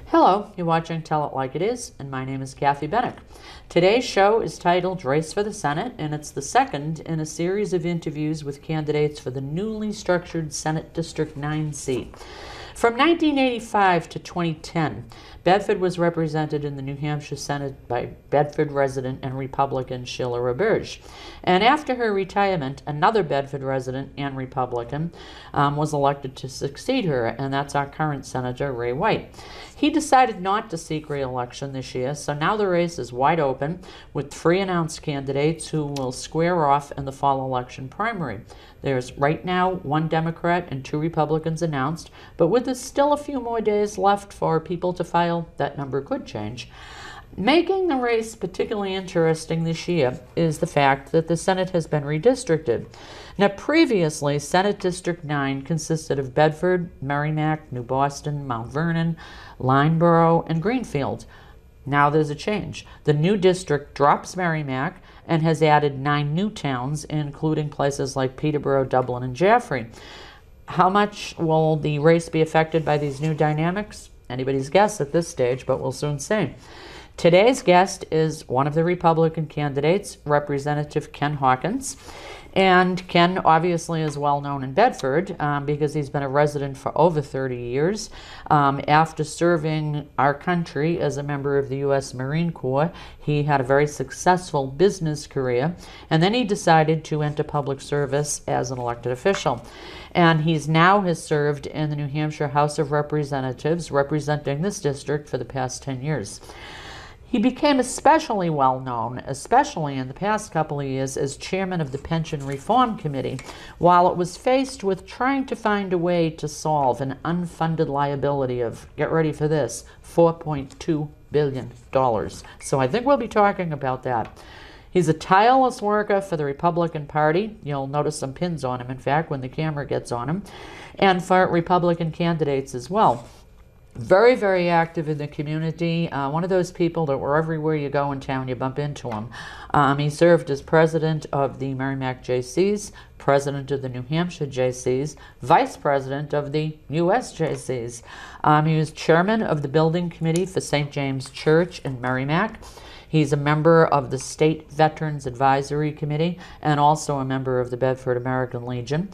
Hello, you're watching Tell It Like It Is, and my name is Kathy Benuck. Today's show is titled Race for the Senate, and it's the second in a series of interviews with candidates for the newly structured Senate District 9 seat. From 1985 to 2010, Bedford was represented in the New Hampshire Senate by Bedford resident and Republican Sheila Roberge. And after her retirement, another Bedford resident and Republican was elected to succeed her, and that's our current Senator, Ray White. He decided not to seek re-election this year, so now the race is wide open with 3 announced candidates who will square off in the fall election primary. There's right now 1 Democrat and 2 Republicans announced, but with still a few more days left for people to file, that number could change. Making the race particularly interesting this year is the fact that the Senate has been redistricted. Now, previously, Senate District 9 consisted of Bedford, Merrimack, New Boston, Mount Vernon, Lineborough, and Greenfield. Now there's a change. The new district drops Merrimack and has added 9 new towns, including places like Peterborough, Dublin, and Jaffrey. How much will the race be affected by these new dynamics? Anybody's guess at this stage, but we'll soon see. Today's guest is one of the Republican candidates, Representative Ken Hawkins. And Ken obviously is well known in Bedford because he's been a resident for over 30 years. After serving our country as a member of the U.S. Marine Corps, he had a very successful business career, and then he decided to enter public service as an elected official. And he's now has served in the New Hampshire House of Representatives, representing this district for the past 10 years. He became especially well known, especially in the past couple of years, as chairman of the Pension Reform Committee, while it was faced with trying to find a way to solve an unfunded liability of, get ready for this, $4.2 billion. So I think we'll be talking about that. He's a tireless worker for the Republican Party. You'll notice some pins on him, in fact, when the camera gets on him, and for Republican candidates as well. Very, very active in the community. One of those people that wherever you go in town, you bump into him. He served as president of the Merrimack Jaycees, president of the New Hampshire Jaycees, vice president of the U.S. Jaycees. He was chairman of the building committee for St. James Church in Merrimack. He's a member of the State Veterans Advisory Committee and also a member of the Bedford American Legion.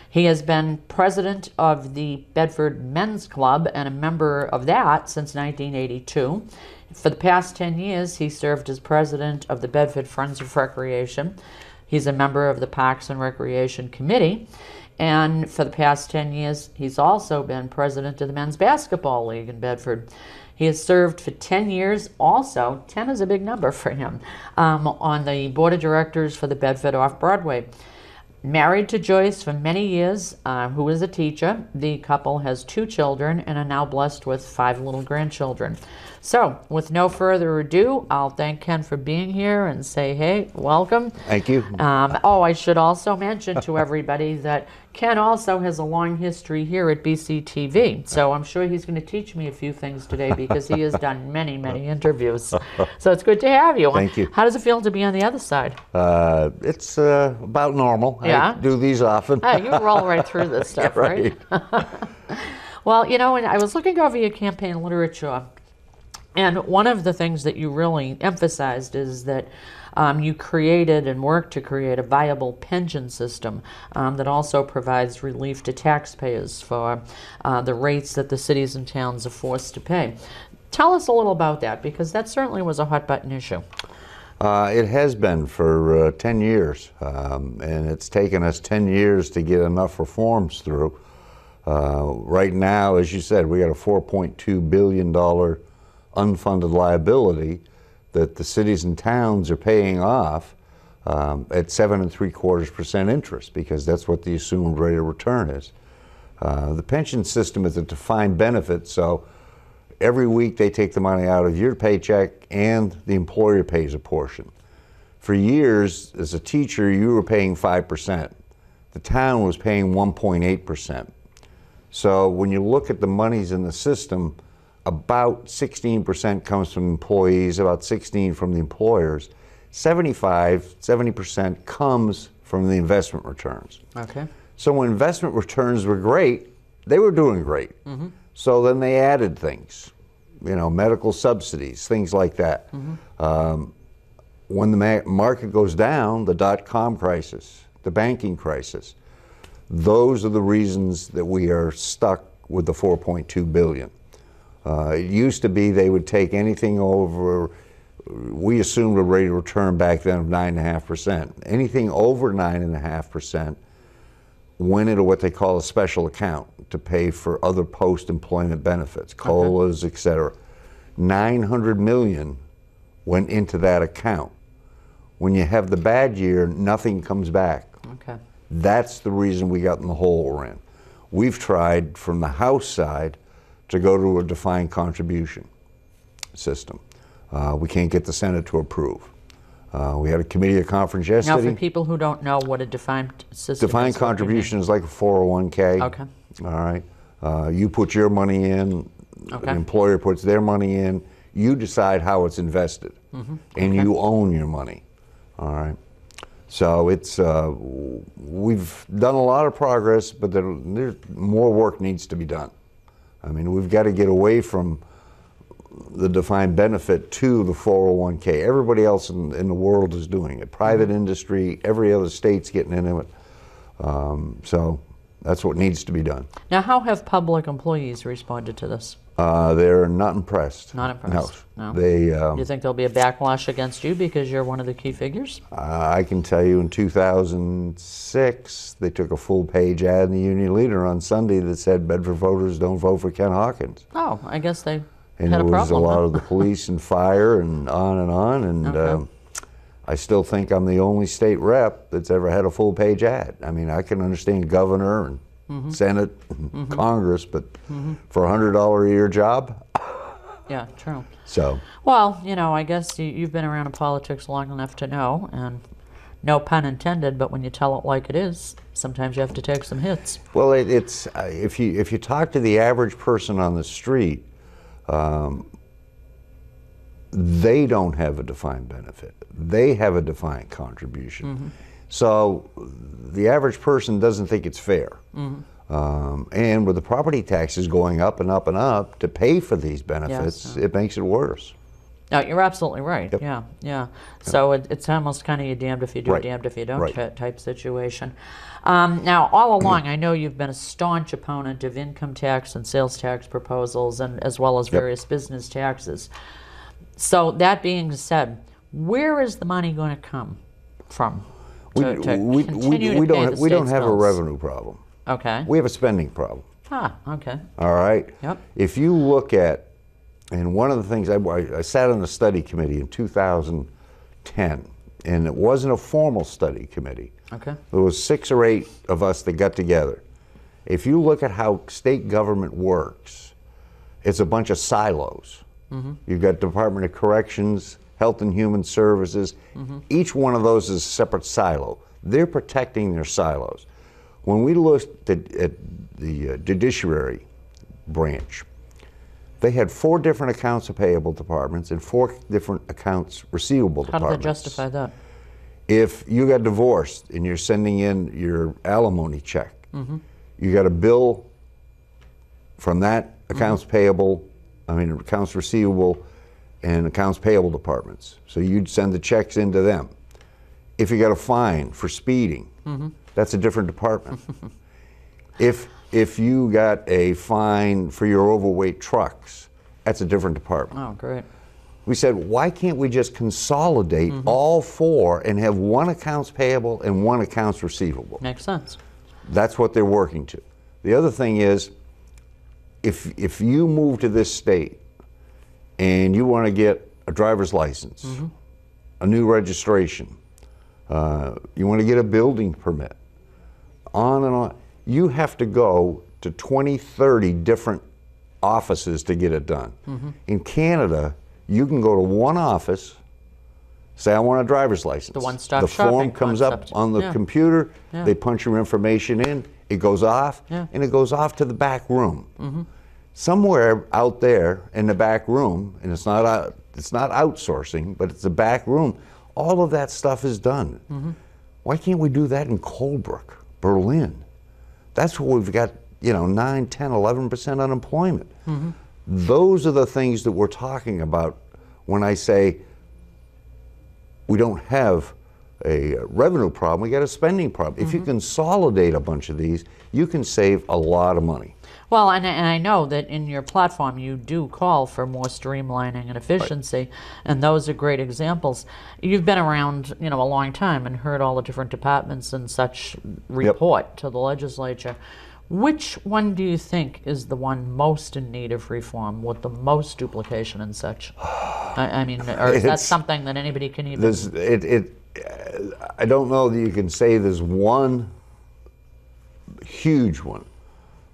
He has been president of the Bedford Men's Club and a member of that since 1982. For the past 10 years, he served as president of the Bedford Friends of Recreation. He's a member of the Parks and Recreation Committee. And for the past 10 years, he's also been president of the Men's Basketball League in Bedford. He has served for 10 years also, 10 is a big number for him, on the board of directors for the Bedford Off-Broadway. Married to Joyce for many years, who is a teacher. The couple has 2 children and are now blessed with 5 little grandchildren. So, with no further ado, I'll thank Ken for being here and say, hey, welcome. Thank you. I should also mention to everybody that Ken also has a long history here at BCTV, so I'm sure he's going to teach me a few things today because he has done many, many interviews. So it's good to have you. Thank you. How does it feel to be on the other side? It's about normal. Yeah? I do these often. You roll right through this stuff, Yeah, right? Well, you know, when I was looking over your campaign literature, and one of the things that you really emphasized is that you created and worked to create a viable pension system that also provides relief to taxpayers for the rates that the cities and towns are forced to pay. Tell us a little about that, because that certainly was a hot-button issue. It has been for 10 years, and it's taken us 10 years to get enough reforms through. Right now, as you said, we got a $4.2 billion unfunded liability that the cities and towns are paying off at 7.75% interest, because that's what the assumed rate of return is. The pension system is a defined benefit, so every week they take the money out of your paycheck and the employer pays a portion. For years, as a teacher, you were paying 5%. The town was paying 1.8%. So when you look at the monies in the system, about 16% comes from employees, about 16% from the employers. 70% comes from the investment returns. Okay. So when investment returns were great, they were doing great. So then they added things, medical subsidies, things like that. When the market goes down, the dot-com crisis, the banking crisis, those are the reasons that we are stuck with the $4.2 billion. It used to be they would take anything over, we assumed a rate of return back then of 9.5%. Anything over 9.5% went into what they call a special account to pay for other post-employment benefits, COLAs, et cetera. $900 million went into that account. When you have the bad year, nothing comes back. Okay. That's the reason we got in the hole we're in. We've tried from the House side to go to a defined contribution system. We can't get the Senate to approve. We had a committee of conference yesterday. Now, for people who don't know what a defined system defined is, contribution is like a 401k. Okay. All right. You put your money in, the employer puts their money in, you decide how it's invested, and you own your money. All right. So it's we've done a lot of progress, but there's more work needs to be done. I mean, we've got to get away from the defined benefit to the 401k. Everybody else in the world is doing it. Private industry, every other state's getting into it. So that's what needs to be done. Now, how have public employees responded to this? They're not impressed. Not impressed? No. You think there'll be a backlash against you because you're one of the key figures? I can tell you in 2006, they took a full-page ad in the Union Leader on Sunday that said, Bedford voters don't vote for Ken Hawkins. Oh, I guess they and had a problem. And it was a lot of the police and fire and on. And I still think I'm the only state rep that's ever had a full-page ad. I mean, I can understand governor and Senate, Congress, but for a $100 a year job? Yeah, true. So. Well, I guess you've been around in politics long enough to know, and no pun intended, but when you tell it like it is, sometimes you have to take some hits. Well, it's if you talk to the average person on the street, they don't have a defined benefit. They have a defined contribution. So the average person doesn't think it's fair. And with the property taxes going up and up and up to pay for these benefits, it makes it worse. No, you're absolutely right. Yep. Yeah. So it's almost kind of you damned if you do, damned if you don't type situation. Now, all along, I know you've been a staunch opponent of income tax and sales tax proposals, and as well as various business taxes. So that being said, where is the money going to come from? We don't have a revenue problem. Okay. We have a spending problem. Ah, okay. All right? Yep. If you look at, and one of the things, I sat on the study committee in 2010, and it wasn't a formal study committee. Okay. There was 6 or 8 of us that got together. If you look at how state government works, it's a bunch of silos. You've got Department of Corrections, Health and Human Services. Each one of those is a separate silo. They're protecting their silos. When we looked at the judiciary branch, they had 4 different accounts payable departments and 4 different accounts receivable departments. How do they justify that? If you got divorced and you're sending in your alimony check, you got a bill from that accounts accounts receivable and accounts payable departments. So you'd send the checks into them. If you got a fine for speeding, that's a different department. If you got a fine for your overweight trucks, that's a different department. Oh, great. We said, why can't we just consolidate all 4 and have one accounts payable and one accounts receivable? Makes sense. That's what they're working to. The other thing is, if you move to this state and you want to get a driver's license, a new registration, you want to get a building permit, on and on, you have to go to 20, 30 different offices to get it done. In Canada, you can go to one office, say I want a driver's license. The one-stop The shopping form comes concept. up on the computer, they punch your information in, it goes off, and it goes off to the back room. Somewhere out there in the back room, and it's not outsourcing, but it's the back room, all of that stuff is done. Why can't we do that in Colebrook, Berlin? That's what we've got 9, 10, 11% unemployment. Those are the things that we're talking about when I say we don't have a revenue problem, we got a spending problem. If you consolidate a bunch of these, you can save a lot of money. Well, and I know that in your platform you do call for more streamlining and efficiency, and those are great examples. You've been around, a long time and heard all the different departments and such report to the legislature. Which one do you think is the one most in need of reform, with the most duplication and such? I mean, or is that something that anybody can even... I don't know that you can say there's one huge one.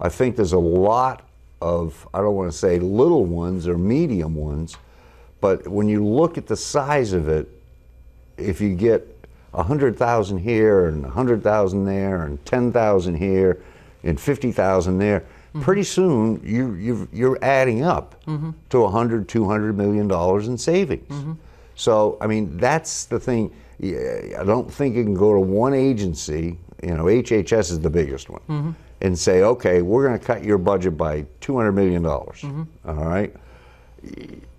I think there's a lot of, I don't want to say little ones or medium ones, but when you look at the size of it, if you get 100,000 here and 100,000 there and 10,000 here and 50,000 there, pretty soon you're adding up to $100, $200 million in savings. So, I mean, that's the thing. I don't think you can go to one agency, HHS is the biggest one, and say, okay, we're going to cut your budget by $200 million, all right?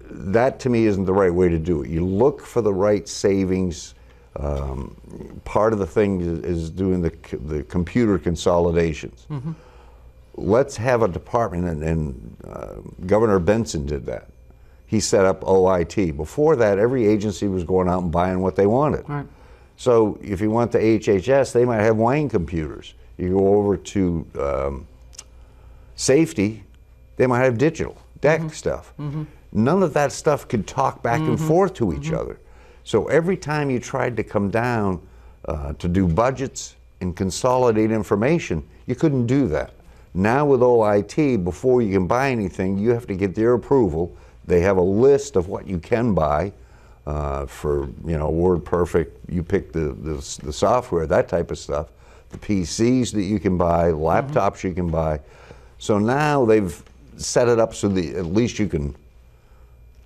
That, to me, isn't the right way to do it. You look for the right savings. Part of the thing is doing the computer consolidations. Let's have a department, and Governor Benson did that. He set up OIT. Before that, every agency was going out and buying what they wanted. Right. So if you went to HHS, they might have Wayne computers. You go over to safety, they might have digital, DEC stuff. None of that stuff could talk back and forth to each other. So every time you tried to come down to do budgets and consolidate information, you couldn't do that. Now with OIT, before you can buy anything, you have to get their approval. They have a list of what you can buy for, WordPerfect. You pick the software, that type of stuff. The PCs that you can buy, laptops you can buy. So now they've set it up so that at least you can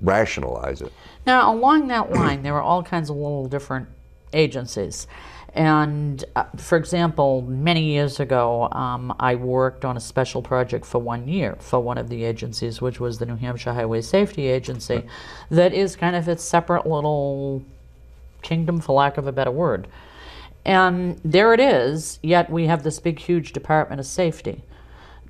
rationalize it. Now, along that line, there are all kinds of little different agencies. And for example, many years ago, I worked on a special project for 1 year for one of the agencies, which was the New Hampshire Highway Safety Agency, that is kind of its separate little kingdom, for lack of a better word. And there it is, yet we have this big, huge Department of Safety.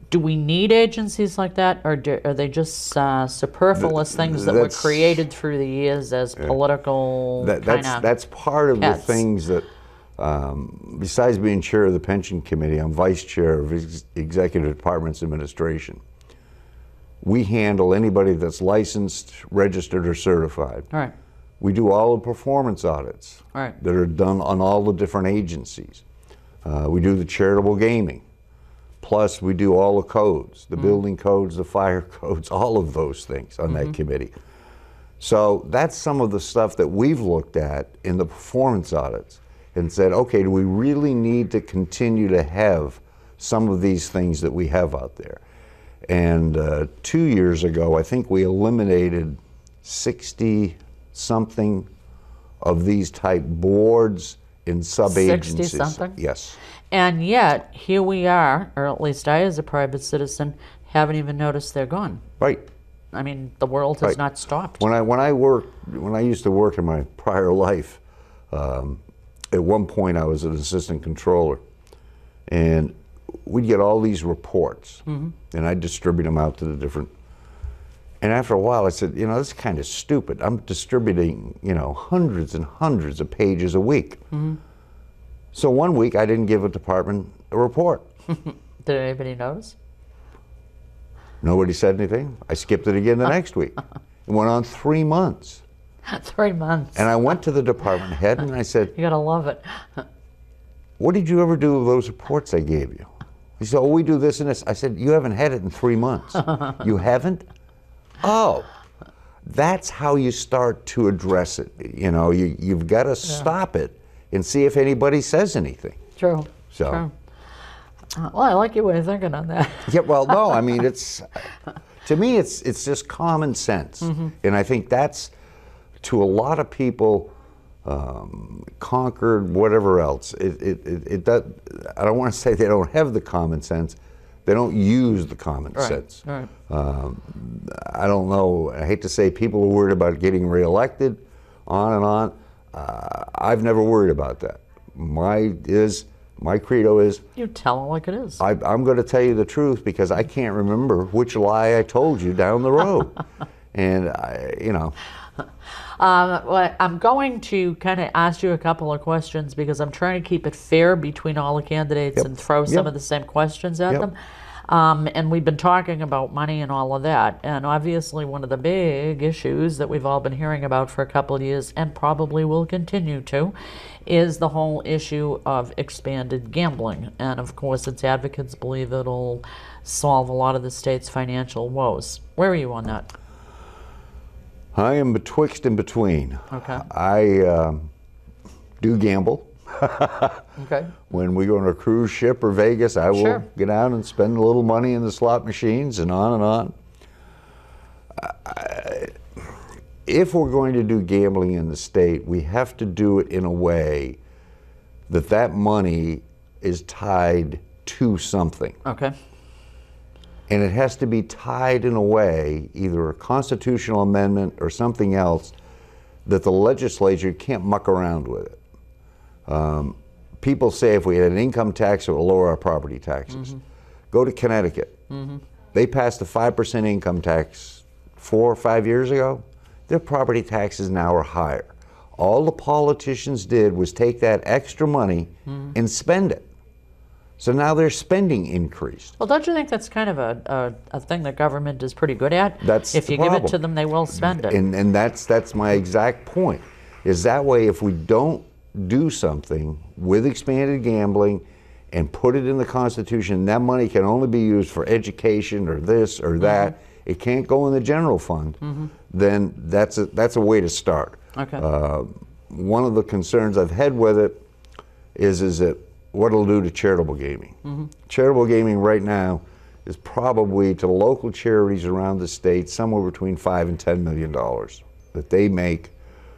Do we need agencies like that, or are they just superfluous things that were created through the years as political That's part of the things that, besides being chair of the pension committee, I'm vice chair of executive departments administration. We handle anybody that's licensed, registered, or certified. All right. We do all the performance audits that are done on all the different agencies. We do the charitable gaming. Plus, we do all the codes, the building codes, the fire codes, all of those things on that committee. So that's some of the stuff that we've looked at in the performance audits and said, okay, do we really need to continue to have some of these things that we have out there? And 2 years ago, I think we eliminated 60-something of these type boards in sub-agencies. 60-something? Yes. And yet, here we are, or at least I as a private citizen, haven't even noticed they're gone. Right. I mean, the world has not stopped. When I used to work in my prior life, at one point I was an assistant controller, and we'd get all these reports, and I'd distribute them out to the different. And after a while, I said, this is kind of stupid. I'm distributing, hundreds and hundreds of pages a week. So one week, I didn't give a department a report. Did anybody notice? Nobody said anything. I skipped it again the next week. It went on 3 months. 3 months. And I went to the department head and I said, you gotta love it. what did you ever do with those reports I gave you? He said, oh, we do this and this. I said, you haven't had it in 3 months. You haven't? Oh, that's how you start to address it. You've got to stop it and see if anybody says anything. True. So. True. Well, I like your way of thinking on that. Yeah, well, no, I mean, to me, it's just common sense. And I think that's, to a lot of people, Concord, whatever else, it does, I don't want to say they don't have the common sense. They don't use the common sense. Right. I don't know. I hate to say people are worried about getting reelected, on and on. I've never worried about that. My credo is, You tell it like it is. I'm going to tell you the truth because I can't remember which lie I told you down the road. And, you know. Well, I'm going to kind of ask you a couple of questions because I'm trying to keep it fair between all the candidates and throw some of the same questions at them. And we've been talking about money and all of that. And obviously one of the big issues that we've all been hearing about for a couple of years and probably will continue to is the whole issue of expanded gambling. And of course its advocates believe it'll solve a lot of the state's financial woes. Where are you on that? I am betwixt and between. Okay. I do gamble. Okay. When we go on a cruise ship or Vegas, I will get out and spend a little money in the slot machines and on and on. If we're going to do gambling in the state, we have to do it in a way that that money is tied to something. Okay. And it has to be tied in a way, either a constitutional amendment or something else, that the legislature can't muck around with it. People say if we had an income tax, it would lower our property taxes. Go to Connecticut. They passed a 5% income tax 4 or 5 years ago. Their property taxes now are higher. All the politicians did was take that extra money and spend it. So now their spending increased. Well, don't you think that's kind of a thing that government is pretty good at? That's if the you give problem. it to them, they will spend it. And that's my exact point. Is that way, if we don't do something with expanded gambling and put it in the Constitution, that money can only be used for education or this or that. It can't go in the general fund. Then that's a way to start. Okay. One of the concerns I've had with it is that what it'll do to charitable gaming. Charitable gaming right now is probably to local charities around the state somewhere between $5 and $10 million that they make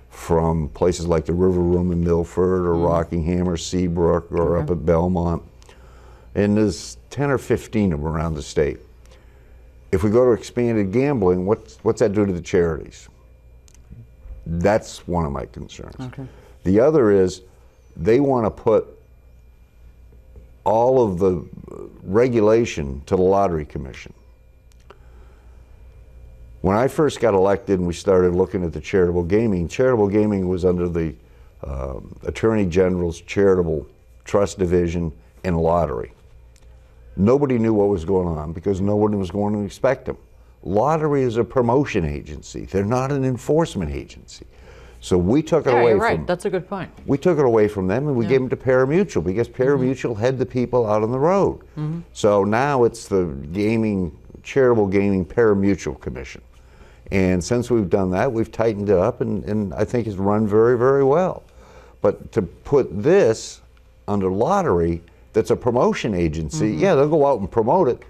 from places like the River Room in Milford or Rockingham or Seabrook or up at Belmont. And there's 10 or 15 of them around the state. If we go to expanded gambling, what's that do to the charities? That's one of my concerns. Okay. The other is they want to put all of the regulation to the Lottery Commission. When I first got elected and we started looking at the charitable gaming was under the Attorney General's Charitable Trust Division and Lottery. Nobody knew what was going on because no one was going to inspect them. Lottery is a promotion agency. They're not an enforcement agency. So we took it away you're from right. That's a good point. We took it away from them and we gave them to Parimutuel because Parimutuel had the people out on the road. So now it's the Charitable Gaming Parimutuel Commission. And since we've done that, we've tightened it up and I think it's run very, very well. But to put this under lottery, that's a promotion agency, yeah, they'll go out and promote it.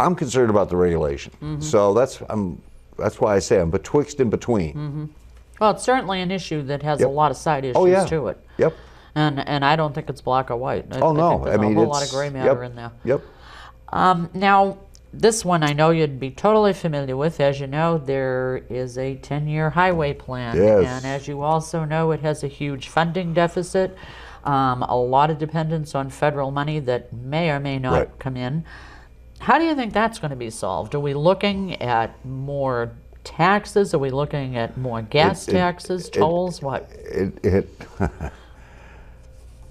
I'm concerned about the regulation. So that's why I say I'm betwixt and between. Well, it's certainly an issue that has a lot of side issues to it. Yep. And I don't think it's black or white. I no. think there's a whole lot of gray matter in there. Yep. Now, this one I know you'd be totally familiar with. As you know, there is a 10-year highway plan. Yes. And as you also know, it has a huge funding deficit, a lot of dependence on federal money that may or may not come in. How do you think that's going to be solved? Are we looking at more taxes? Are we looking at more gas taxes, tolls? What?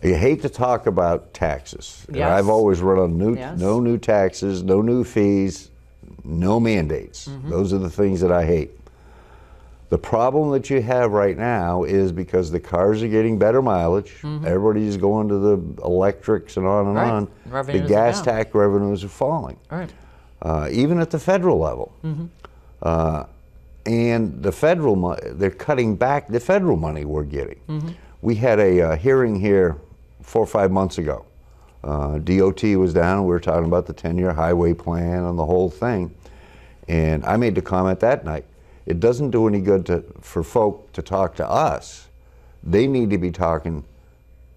You hate to talk about taxes. Yes. I've always run on no new taxes, no new fees, no mandates. Those are the things that I hate. The problem that you have right now is because the cars are getting better mileage, everybody's going to the electrics and on and on, Revenues the gas tax revenues are falling. Even at the federal level. And the federal they're cutting back the federal money we're getting. We had a hearing here 4 or 5 months ago. DOT was down and we were talking about the 10-year highway plan and the whole thing. And I made the comment that night, it doesn't do any good for folk to talk to us. They need to be talking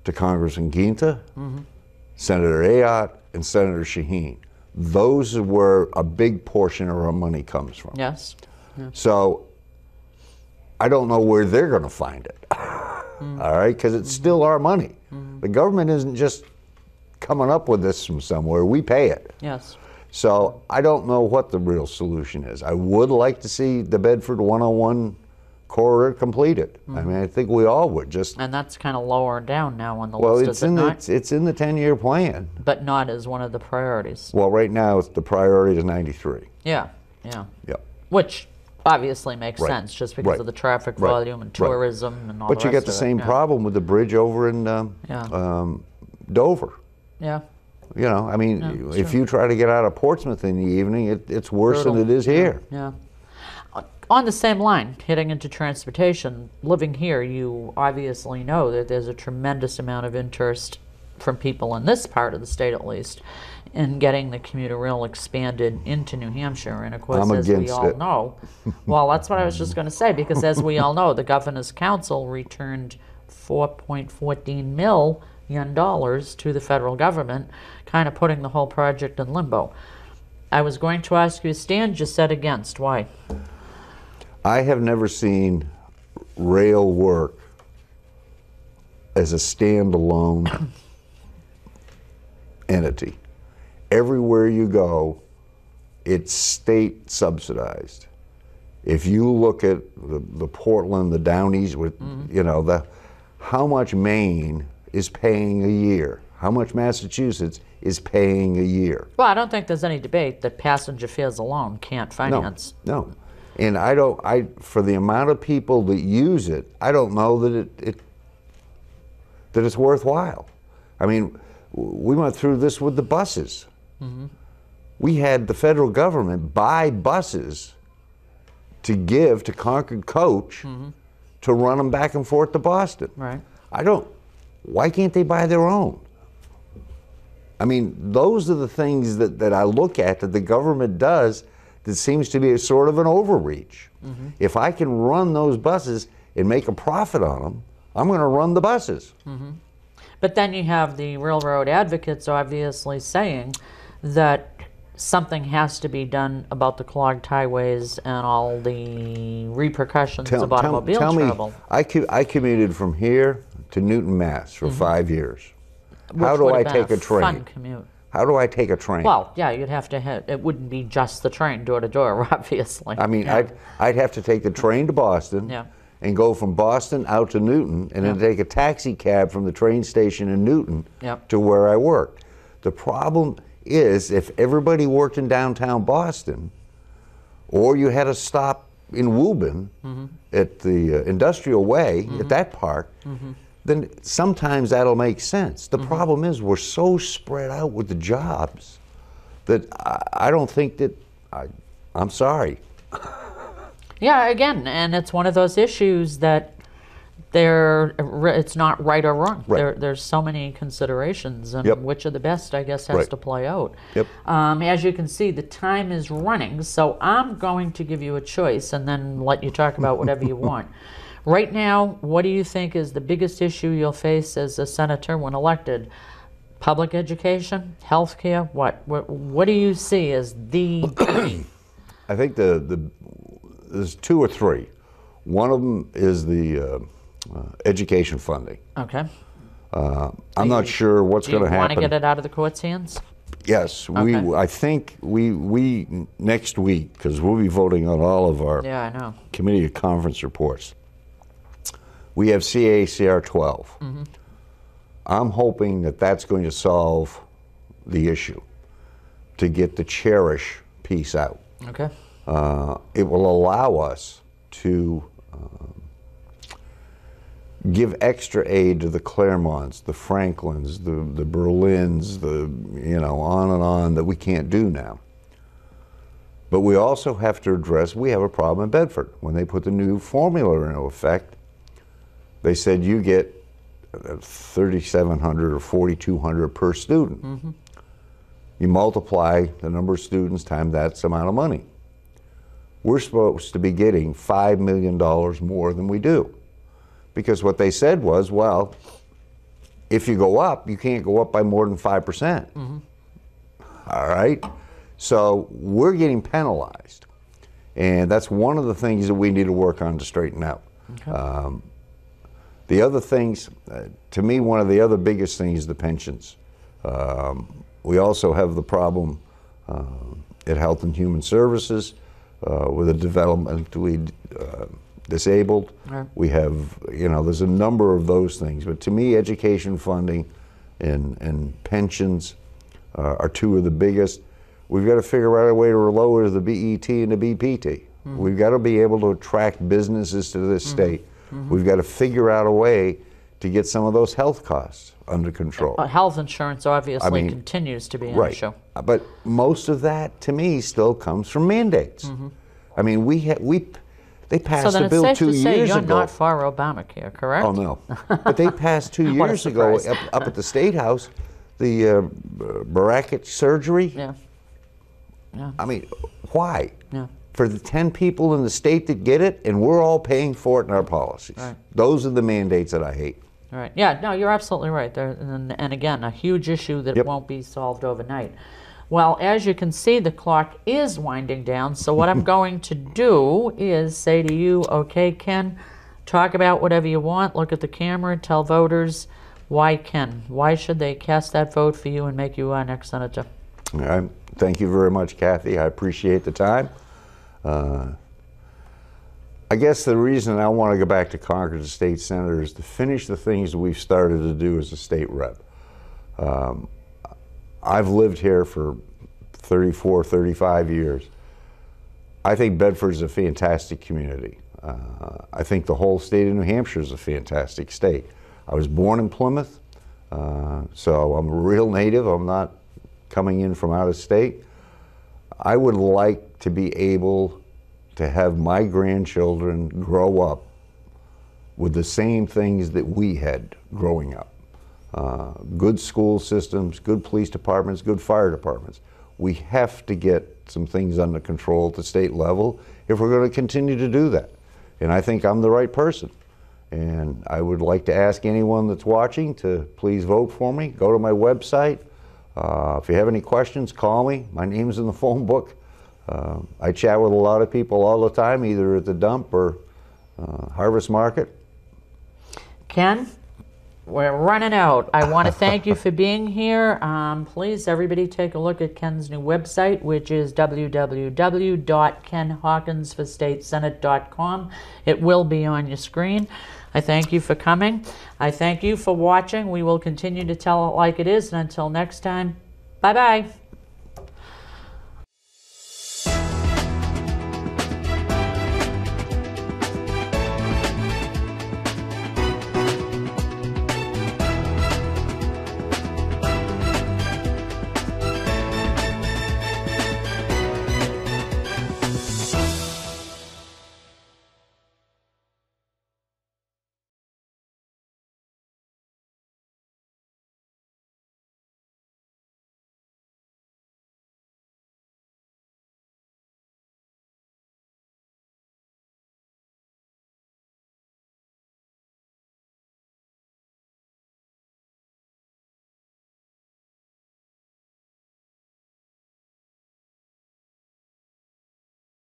to Congressman Ginta Senator Ayotte, and Senator Shaheen. Those are where a big portion of our money comes from. Yes. Yeah. So I don't know where they're going to find it. All right, because it's still our money. The government isn't just coming up with this from somewhere. We pay it. Yes. So I don't know what the real solution is. I would like to see the Bedford 101 corridor completed. I mean, I think we all would. And that's kind of lower down now on the Well, list, is it not? it's in the 10-year plan. But not as one of the priorities. Well, right now the priority is 93. Yeah, yeah. Yep. Which obviously makes Right. sense just because Right. of the traffic Right. volume and Right. tourism and all But the you rest get the of it. same Yeah. problem with the bridge over in Dover. Yeah. You know, I mean, Yeah, if sure. you try to get out of Portsmouth in the evening, it's worse Brutal. than it is here. Yeah. On the same line, heading into transportation, living here, you obviously know that there's a tremendous amount of interest from people in this part of the state, at least, in getting the commuter rail expanded into New Hampshire. And of course, I'm as we against all it. know, well, that's what I was just going to say, because as we all know, the Governor's Council returned $4.14 million to the federal government, kind of putting the whole project in limbo. I was going to ask you, Stan just said against. Why? I have never seen rail work as a standalone entity. Everywhere you go, it's state subsidized. If you look at the Portland, the Downies, with you know how much Maine is paying a year, how much Massachusetts is paying a year. Well, I don't think there's any debate that passenger fares alone can't finance. No. And for the amount of people that use it, I don't know that that it's worthwhile. I mean, we went through this with the buses. We had the federal government buy buses to give to Concord Coach to run them back and forth to Boston. Right. Why can't they buy their own? I mean, those are the things that I look at that the government does that seems to be a sort of an overreach. If I can run those buses and make a profit on them, I'm going to run the buses. But then you have the railroad advocates obviously saying that something has to be done about the clogged highways and all the repercussions of automobile travel. I commuted from here to Newton, Mass for 5 years. How Which do would I have been take a train? Fun commute. How do I take a train? Well, yeah, you'd have to have, it wouldn't be just the train door to door, obviously. I mean, Yeah. I'd have to take the train to Boston Yeah. and go from Boston out to Newton and then take a taxi cab from the train station in Newton Yep. to where I work. The problem is if everybody worked in downtown Boston, or you had a stop in Woburn at the Industrial Way at that park, then sometimes that'll make sense. The problem is we're so spread out with the jobs that I don't think that, I'm sorry. Yeah, again, and it's one of those issues that it's not right or wrong. Right. There's so many considerations, and Yep. which are the best, I guess, has Right. to play out. Yep. As you can see, the time is running, so I'm going to give you a choice and then let you talk about whatever you want. Right now, what do you think is the biggest issue you'll face as a senator when elected? Public education, health care, what do you see as the I think there's two or three. One of them is the education funding. Okay. I'm not sure what's going to Do you want happen. to get it out of the court's hands? Yes, Okay. I think we next week, because we'll be voting on all of our Yeah, I know. committee conference reports. We have CACR 12. I'm hoping that that's going to solve the issue, to get the cherish piece out. Okay. It will allow us to give extra aid to the Claremonts, the Franklins, the Berlins, on and on, that we can't do now. But we also have to address, we have a problem in Bedford. When they put the new formula into effect, they said you get $3,700 or $4,200 per student. You multiply the number of students times that amount of money. We're supposed to be getting $5 million more than we do. Because what they said was, well, if you go up, you can't go up by more than 5%. All right? So we're getting penalized. And that's one of the things that we need to work on to straighten out. Okay. The other things, to me, one of the other biggest things is the pensions. We also have the problem at Health and Human Services with the developmentally disabled. Right. We have, there's a number of those things. But to me, education funding and pensions are two of the biggest. We've got to figure out a way to lower the BET and the BPT. We've got to be able to attract businesses to this state. We've got to figure out a way to get some of those health costs under control. Health insurance obviously continues to be an issue. But most of that, to me, still comes from mandates. I mean, they passed a bill 2 years ago. So then it's safe to say you're not for Obamacare, correct? Oh, no. But they passed 2 years ago up at the State House, the bariatric surgery. Yeah. I mean, why? Yeah. For the 10 people in the state that get it, and we're all paying for it in our policies. Right. Those are the mandates that I hate. Right. Yeah, no, you're absolutely right. And again, a huge issue that won't be solved overnight. Well, as you can see, the clock is winding down, so what I'm going to do is say to you, okay, Ken, talk about whatever you want, look at the camera, tell voters why Ken. Why should they cast that vote for you and make you our next senator? All right. Thank you very much, Kathy. I appreciate the time. I guess the reason I want to go back to Concord as state senator is to finish the things we've started to do as a state rep. I've lived here for 34, 35 years. I think Bedford's a fantastic community. I think the whole state of New Hampshire is a fantastic state. I was born in Plymouth, so I'm a real native. I'm not coming in from out of state. I would like to be able to have my grandchildren grow up with the same things that we had growing up. Good school systems, good police departments, good fire departments. We have to get some things under control at the state level if we're going to continue to do that. And I think I'm the right person. And I would like to ask anyone that's watching to please vote for me. Go to my website. If you have any questions, call me. My name's in the phone book. I chat with a lot of people all the time, either at the dump or Harvest Market. Ken, we're running out. I want to thank you for being here. Please, everybody, take a look at Ken's new website, which is www.kenhawkinsforstatesenate.com. It will be on your screen. I thank you for coming. I thank you for watching. We will continue to tell it like it is. And until next time, bye-bye.